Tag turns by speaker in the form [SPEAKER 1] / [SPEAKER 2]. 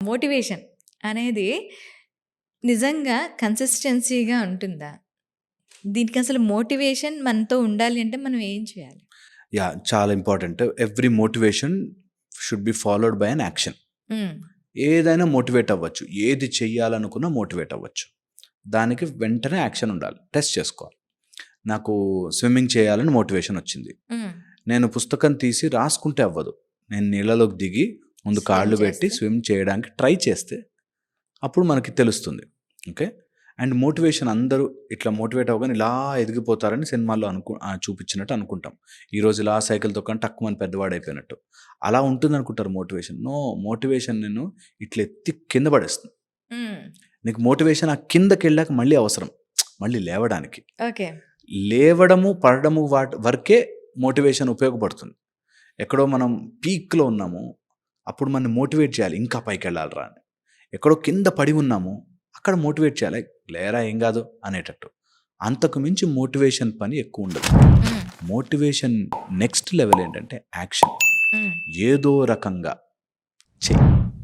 [SPEAKER 1] Motivation అనేది నిజంగా కన్సిస్టెన్సీగా ఉంటుందా? దీనికి అసలు మోటివేషన్ మనతో ఉండాలి అంటే మనం ఏం చేయాలి?
[SPEAKER 2] చాలా important. Every motivation should be followed by an action. ఏదైనా మోటివేట్ అవ్వచ్చు. ఏది చెయ్యాలనుకున్నా మోటివేట్ అవ్వచ్చు. దానికి వెంటనే యాక్షన్ ఉండాలి. టెస్ట్ చేసుకోవాలి. నాకు స్విమ్మింగ్ చేయాలని మోటివేషన్ వచ్చింది. నేను పుస్తకం తీసి రాసుకుంటే అవ్వదు. నేను నీళ్ళలోకి దిగి ముందు కాళ్ళు పెట్టి స్విమ్ చేయడానికి ట్రై చేస్తే అప్పుడు మనకి తెలుస్తుంది. ఓకే. అండ్ మోటివేషన్ అందరూ ఇట్లా మోటివేట్ అవ్వగానే ఇలా ఎదిగిపోతారని సినిమాల్లో చూపించినట్టు అనుకుంటాం. ఈరోజు ఇలా సైకిల్ తొక్కని టక్కుమని పెద్దవాడు అయిపోయినట్టు అలా ఉంటుంది అనుకుంటారు మోటివేషన్. నో, మోటివేషన్ నేను ఇట్లా ఎత్తి కింద పడేస్తుంది. నీకు మోటివేషన్ ఆ కిందకి వెళ్ళాక మళ్ళీ అవసరం, మళ్ళీ లేవడానికి. లేవడము పడడము వరకే మోటివేషన్ ఉపయోగపడుతుంది. ఎక్కడో మనం పీక్లో ఉన్నాము, అప్పుడు మనం మోటివేట్ చేయాలి ఇంకా పైకి వెళ్ళాలిరా అని. ఎక్కడో కింద పడి ఉన్నాము, అక్కడ మోటివేట్ చేయాలి, లేరా ఏం కాదు అనేటట్టు. అంతకు మించి మోటివేషన్ పని ఎక్కువ ఉండదు. మోటివేషన్ నెక్స్ట్ లెవెల్ ఏంటంటే యాక్షన్. ఏదో రకంగా చెయ్యి.